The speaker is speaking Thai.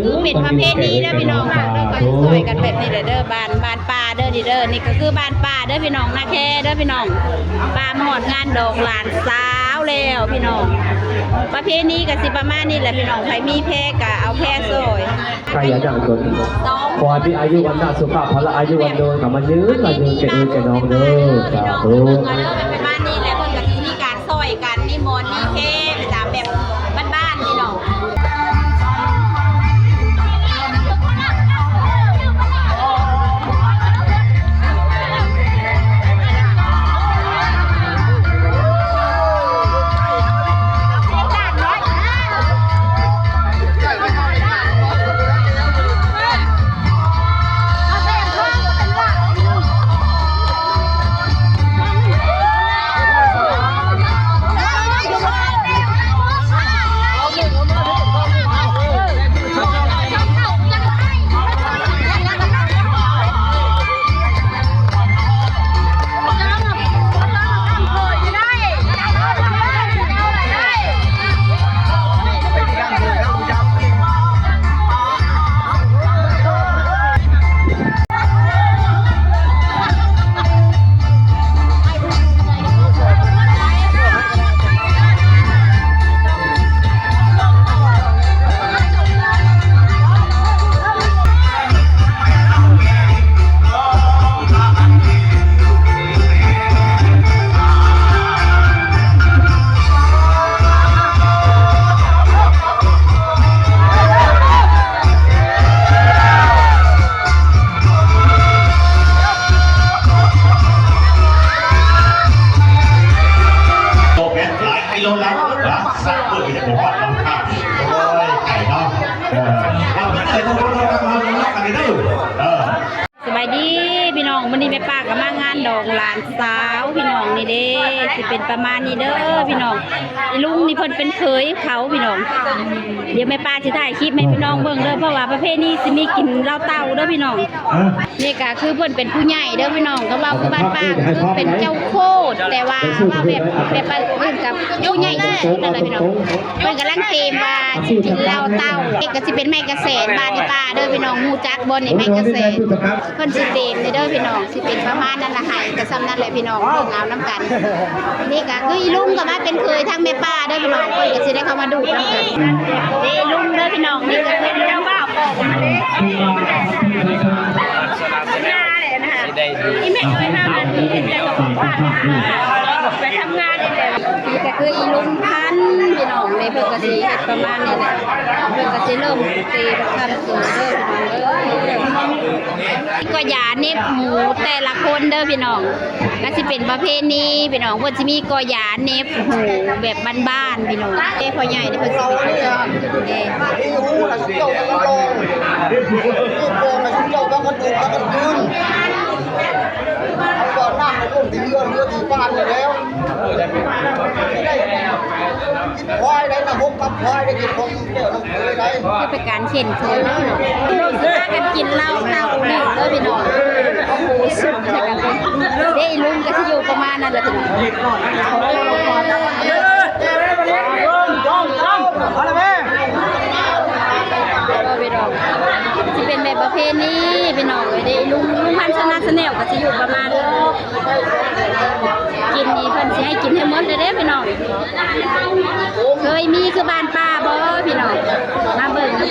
คือเป็นประเพณีเด้อพี่น้องเราก็สวยกันแบบนี้เด้อบ้านป่าเด้อดิเด้อนี่ก็คือบ้านป่าเด้อพี่น้องนาแคเด้อพี่น้องป่าหมอดงานดอกหลานสาวแล้วพี่น้องประเพณีก็สิประมาณนี้แหละพี่น้องใครมีแพกะเอาแพสวยใครอยากจะจนขอที่อายุวันน่าสุขภาพพละอายุวันโดนกับมันยืนมายืนแก่แก่น้องเด้อสาธุประมาณนี้แหละคนกับที่มีการซอยกันนิมนต์มีแพไปตามแบบบ้านๆพี่น้องสบายดีพี่น้องวันนี้แม่ป้าก็มางานดอกหลานสาวพี่น้องนี่เด้สิเป็นประมาณนี้เด้อพี่น้องลุงนี่เพิ่นเป็นเคยเขาพี่น้องเดี๋ยวแม่ป้าจะถ่ายคลิปให้พี่น้องเบิ่งเด้อเพราะว่าประเภทนี้สิมีกินเหล้าเต้าเด้อพี่น้องนี่ก็คือเพิ่นเป็นผู้ใหญ่เด้อพี่น้องก็ว่าคือบ้านป้าคือเป็นเจ้าโคตรแต่ว่าแบบเพิ่นกับผู้ใหญ่สุดนั่นแหละพี่น้องเพิ่นกำลังเตรียมว่าสิกินเหล้าเต้านี่ก็สิเป็นไม้กระแสบ้านป้าเด้อพี่น้องฮู้จักบ่นี่ไม้กระแสเพิ่นสิเต็มเด้อพี่น้องสิเป็นประมาณนั้นละให้ก็ซ้ำนั่นแหละพี่น้องเบิ่งเอาน้ำกันนี่ก็คือลุงก็มาเป็นเคยทั้งแม่ป้าเด้อพี่น้องเพิ่นก็สิได้เข้ามาดูน้ำกันนี่ลุงเด้อพี่น้องนี่ก็คือเจ้าบ่าวปอกมาเด้อีแม่ไปทำงานไปทำงานนี่แหละนี่ก็คืออีลุงพันพี่น้องในเพิ่นก็สิเฮ็ดประมาณนี้แหละเพิ่นก็สิเริ่มตีทำสูตรเด้อพี่น้องก็ยาเน็บหมูแต่ละคนเด้อพี่น้องก็สิเป็นประเพณีพี่น้องเพิ่นสิมีกอยาเน็บหมูแบบบ้านๆพี่น้องเด้พ่อใหญ่เด้เพิ่นสิไปเด้อเด้รู้ล่ะสุดโต่งกันลงโต่งล่ะสุดโต่งกันตื่นกันยืนก่อนหน้ามันรุ่นที่เรือที่บ้านแล้วได้กินควายได้นะพกกับควายได้กินพงเกี่ยวน้ำเคยได้คือเป็นการเข็นเคยนะพี่น้องพากันกินเหล้าเต้าหนึ่งเด้อพี่น้องโอ้โหสุดใช่กันเด้ลุงก็สิอยู่ประมาณนั้นแหละพี่น้องพี่น้องที่เป็นแบบประเพณีพี่น้องเลยเด้ลุงพันชนะแนลก็จะอยู่ประมาณกินนี่เพิ่นสิให้กินให้หมดเลยเด้พี่น้องเคยมีคือบ้านป้าบ่พี่น้องมาเบิ่งกัน